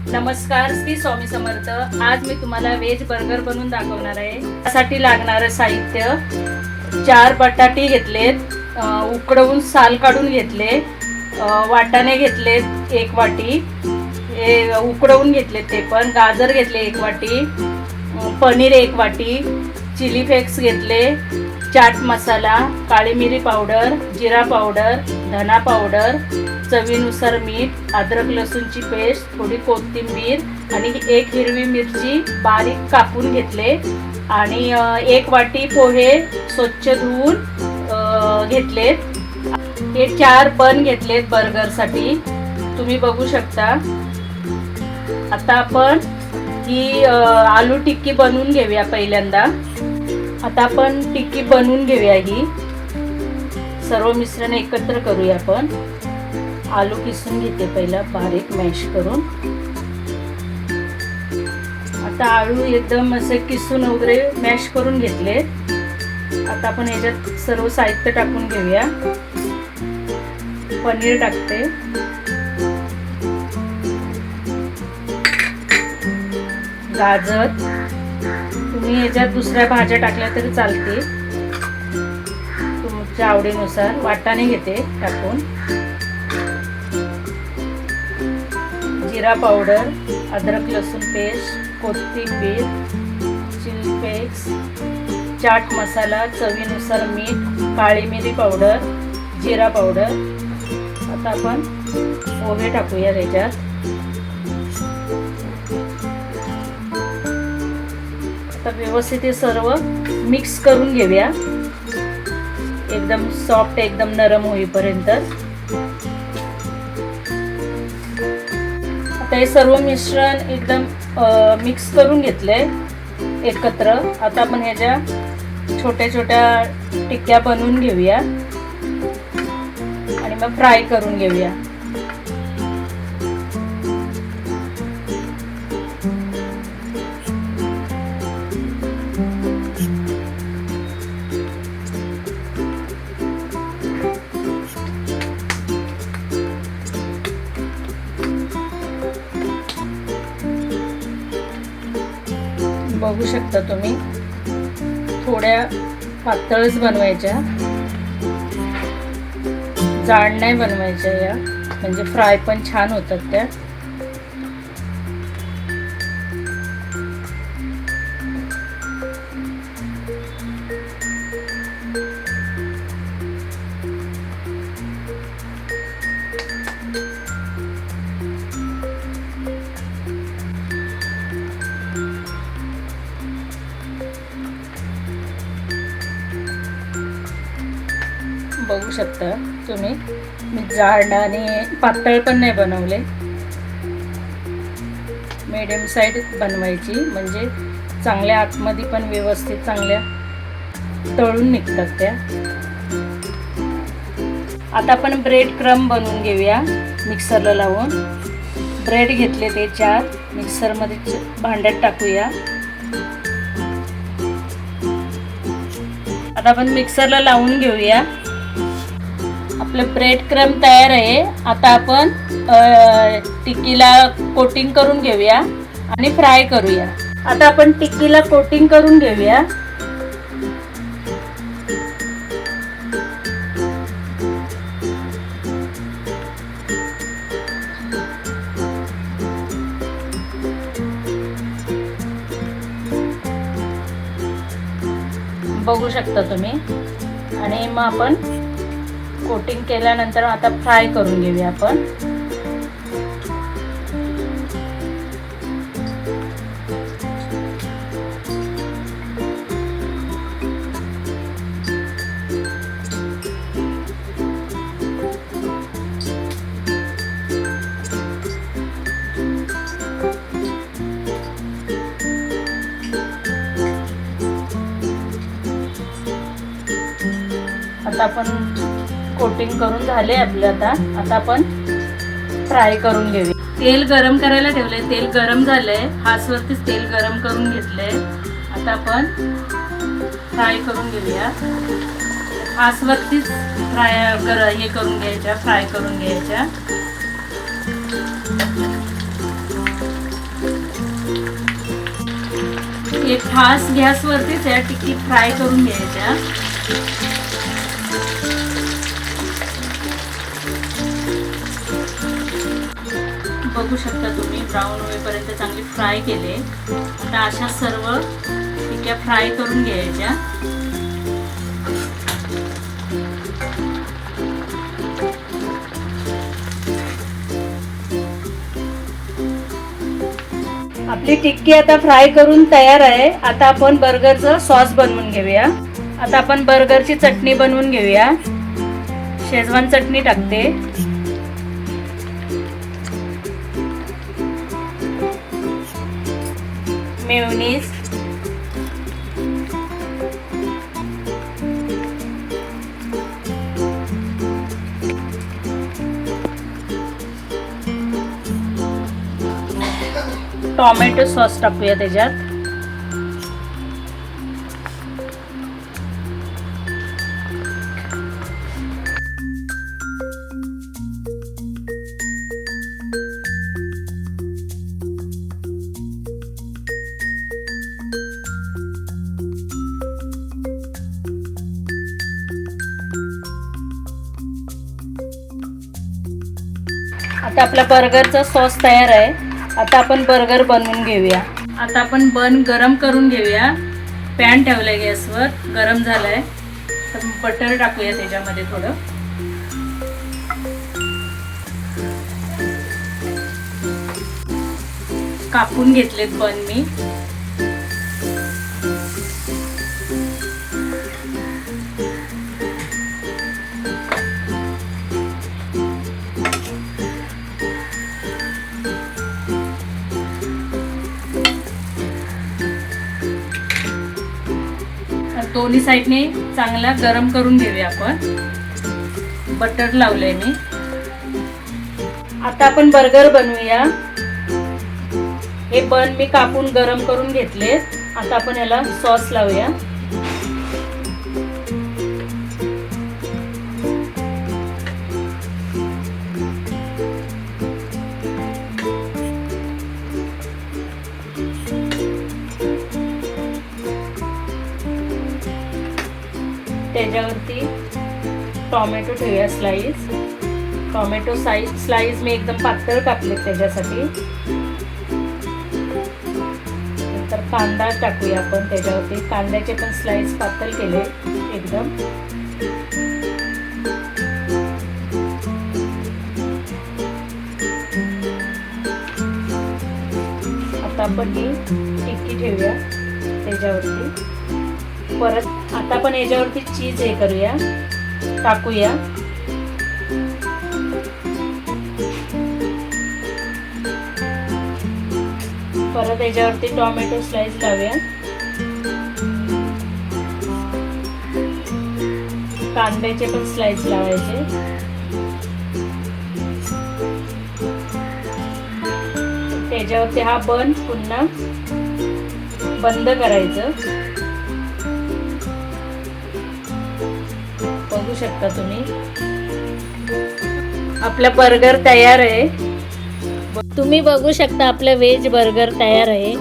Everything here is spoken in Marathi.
नमस्कार, श्री स्वामी समर्थ। आज मी तुम्हाला व्हेज बर्गर बनवून दाखवणार आहे। त्यासाठी लागणारे साहित्य 4 बटाटे घेतलेत, उकडवून साल काढून घेतले, वाटाणे घेतलेत 1 वाटी, उकडवून घेतलेत ते पण, गाजर घेतले 1 वाटी, पनीर 1 वाटी, चिली फ्लेक्स घेतले, चाट मसाला, काळी मिरी पावडर, जिरा पावडर, धना पावडर, चवीनुसार मीठ, अद्रक लसूणची पेस्ट, थोडी कोथिंबीर आणि 1 हिरवी मिरची बारीक कापून घेतले आणि 1 वाटी पोहे स्वच्छ धुवून घेतलेत। हे 4 बन घेतलेत बर्गरसाठी, तुम्ही बघू शकता। आता आपण ही आलू टिक्की बनवून घेऊया पहिल्यांदा। आता आपण टिक्की बनवून घेऊया। ही सर्व मिश्रण एकत्र करूया। आपण आलू किसून घेते पहिला बारीक मॅश करून। आता आलू एकदम असे किसून वगैरे मॅश करून घेतले। आता आपण याच्यात सर्व साहित्य टाकून घेऊया। पनीर टाकते, गाजर, तुम्ही याच्यात दुसऱ्या भाज्या टाकल्या तरी चालते तुमच्या आवडीनुसार। वाटाणे घेते टाकून, जिरा पावडर, अद्रक लसूण पेस्ट, कोथिंबीर, चिली फ्लेक्स, चाट मसाला, चवीनुसार मीठ, काळी मिरी पावडर, जिरा पावडर। आता आपण पोहे टाकूया त्याच्यात। आता व्यवस्थित हे सर्व मिक्स करून घेऊया, एकदम सॉफ्ट, एकदम नरम होईपर्यंत। आता हे सर्व मिश्रण एकदम मिक्स करून घेतले एकत्र। आता आपण ह्याच्या छोट्या छोट्या टिक्क्या बनवून घेऊया आणि मग फ्राय करून घेऊया। बघू शकता तुम्ही, थोड्या पातळच बनवायच्या, जाड नाही बनवायच्या या, म्हणजे फ्राय पण छान होतात त्या। बघू शकता तुम्ही, मी जाड आणि पातळ पण नाही बनवले, मीडियम साईड बनवायची, म्हणजे चांगल्या आतमध्ये पण व्यवस्थित चांगल्या तळून निघतात त्या। आता आपण ब्रेड क्रम्ब बनवून घेऊया मिक्सरला लावून। ब्रेड घेतले ते 4, मिक्सरमध्ये भांड्यात टाकूया। आता आपण मिक्सरला लावून घेऊया। आपलं ब्रेड क्रम्ब तयार आहे। आता आपण टिक्कीला कोटिंग करून घेऊया आणि फ्राय करूया। आता आपण टिक्कीला कोटिंग करून घेऊया। बघू शकता तुम्ही, आणि मग आपण कोटिंग केल्यानंतर आता फ्राय करून घेऊया आपण। आता आपण कोटिंग करून झाले आपलं। आता आपण फ्राय करून घेऊया। तेल गरम करायला ठेवले, तेल गरम झालंय, हासवरतीच तेल गरम करून घेतलंय। आता आपण फ्राय करून घेऊया, हासवरतीच फ्राय हे करून घ्यायच्या, फ्राय करून घ्यायच्या। खास गॅसवरतीच या टिक्की फ्राय करून घ्यायच्या. बघू शकता तुम्ही ब्राऊन होईपर्यंत चांगली फ्राय केले. आता अशा सर्व टिक्क्या फ्राय करून घ्यायच्या. आपली टिक्की आता फ्राय करून तयार आहे. आता आपण बर्गरचा सॉस बनवून घेऊया. आता आपण बर्गरची चटणी बनवून घेऊया. शेजवान चटणी टाकते. मेयोनीज, टोमॅटो सॉस टाकूया त्याच्यात. आता आपला बर्गरचा सॉस तयार आहे. आता आपण बर्गर बनवून घेऊया. आता आपण बन गरम करून घेऊया. पॅन ठेवलाय गॅसवर, गरम झालाय. तर बटर टाकूया त्याच्यामध्ये थोडं. कापून घेतलेत बन मी. दोन्ही साईडने चांगला गरम करून घेऊया आपण. बटर लावलंय मी. आता आपण बर्गर बनवूया. हे बन मी कापून गरम करून घेतले. आता आपण याला सॉस लावूया. त्याच्यावरती टोमॅटो ठेवूया स्लाइस. टोमॅटो स्लाइस मी एकदम पातळ कापले त्याच्यासाठी. नंतर कांदा टाकूया आपण त्याच्यावरती. कांद्याचे पण स्लाइस पातळ केले एकदम. आता आपण ही टिक्की ठेवूया त्याच्यावरती. परत आता आपण याच्यावरती चीज हे करूया, टाकूया. परत याच्यावरती टोमॅटो स्लाइस लावूया. कांद्याचे पण स्लाइस लावायचे. त्याच्यावरती हा बन पुन्हा बंद करायचं. बघू शकता तुम्ही आपला बर्गर तयार आहे. तुम्ही बघू शकता आपला व्हेज बर्गर तयार आहे.